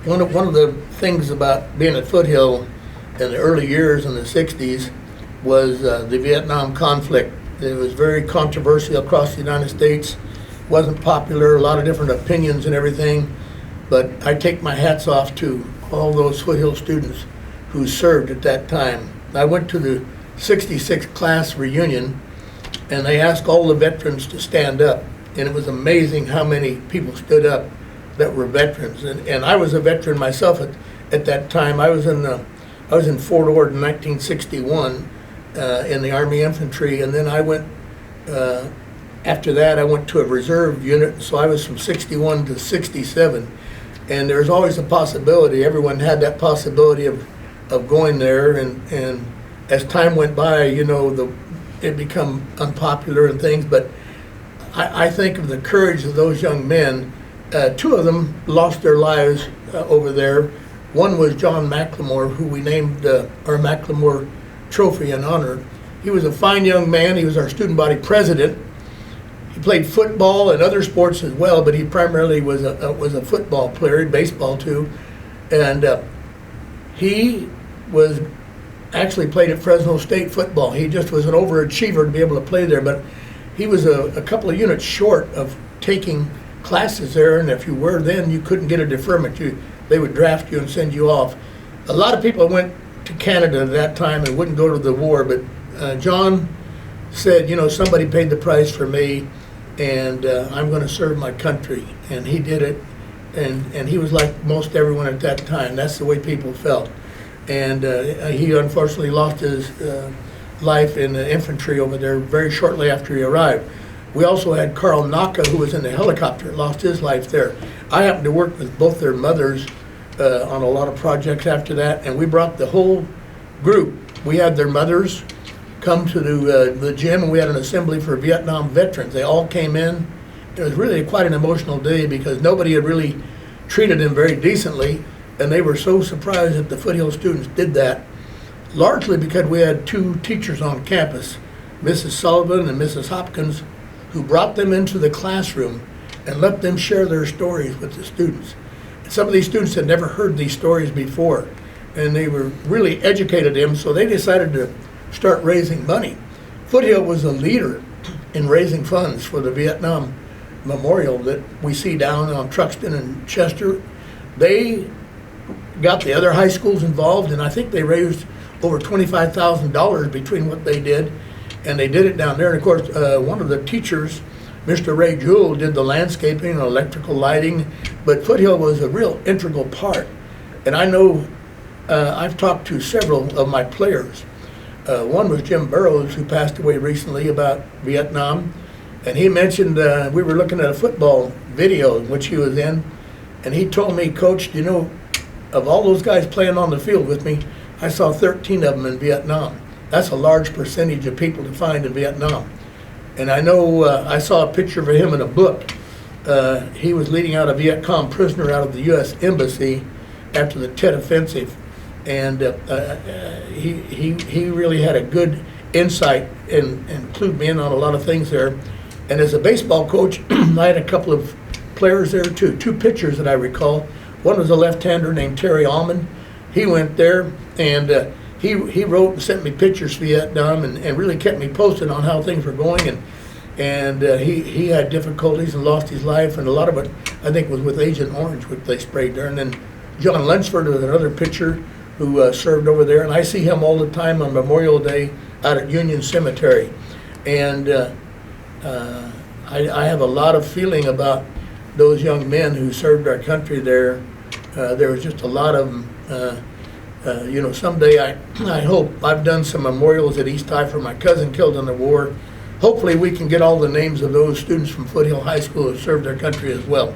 One of the things about being at Foothill in the early years in the 60s was the Vietnam conflict. It was very controversial across the United States. Wasn't popular, a lot of different opinions and everything. But I take my hats off to all those Foothill students who served at that time. I went to the 66 class reunion, and they asked all the veterans to stand up. And it was amazing how many people stood up that were veterans. And I was a veteran myself at that time. I was in Fort Ord in 1961 in the Army Infantry, and then I went, after that I went to a reserve unit, so I was from 61 to 67. And there's always a possibility, everyone had that possibility of going there, and as time went by, you know, it become unpopular and things, but I think of the courage of those young men. Two of them lost their lives over there. One was John McLemore, who we named our McLemore Trophy in honor. He was a fine young man. He was our student body president. He played football and other sports as well, but he primarily was a football player, baseball too. And he was actually played at Fresno State football. He just was an overachiever to be able to play there, but he was a couple of units short of taking classes there, and if you were then, you couldn't get a deferment. They would draft you and send you off. A lot of people went to Canada at that time and wouldn't go to the war, but John said, you know, somebody paid the price for me, and I'm going to serve my country, and he did it, and he was like most everyone at that time. That's the way people felt. And he unfortunately lost his life in the infantry over there very shortly after he arrived. We also had Carl Nacca, who was in the helicopter, lost his life there. I happened to work with both their mothers on a lot of projects after that, and we brought the whole group. We had their mothers come to the gym, and we had an assembly for Vietnam veterans. They all came in. It was really quite an emotional day because nobody had really treated them very decently, and they were so surprised that the Foothill students did that, largely because we had two teachers on campus, Mrs. Sullivan and Mrs. Hopkins, who brought them into the classroom and let them share their stories with the students. Some of these students had never heard these stories before, and they were really educated them, so they decided to start raising money. Foothill was a leader in raising funds for the Vietnam Memorial that we see down on Truxton and Chester. They got the other high schools involved, and I think they raised over $25,000 between what they did, and they did it down there. And of course, one of the teachers, Mr. Ray Jewell, did the landscaping and electrical lighting, but Foothill was a real integral part. And I know I've talked to several of my players. One was Jim Burrows, who passed away recently, about Vietnam, and he mentioned we were looking at a football video in which he was in, and he told me, Coach, you know, of all those guys playing on the field with me, I saw 13 of them in Vietnam. That's a large percentage of people to find in Vietnam. And I know I saw a picture of him in a book. He was leading out a Viet Cong prisoner out of the U.S. Embassy after the Tet Offensive. And he really had a good insight and clued me in on a lot of things there. And as a baseball coach, I had a couple of players there too, two pitchers that I recall. One was a left-hander named Terry Allman. He went there, and he wrote and sent me pictures of Vietnam and really kept me posted on how things were going. And he had difficulties and lost his life, and a lot of it, I think, was with Agent Orange, which they sprayed there. And then John Lunsford was another pitcher who served over there, and I see him all the time on Memorial Day out at Union Cemetery. And I have a lot of feeling about those young men who served our country there. There was just a lot of them. You know, someday I hope I've done some memorials at East High for my cousin killed in the war. Hopefully we can get all the names of those students from Foothill High School who served their country as well.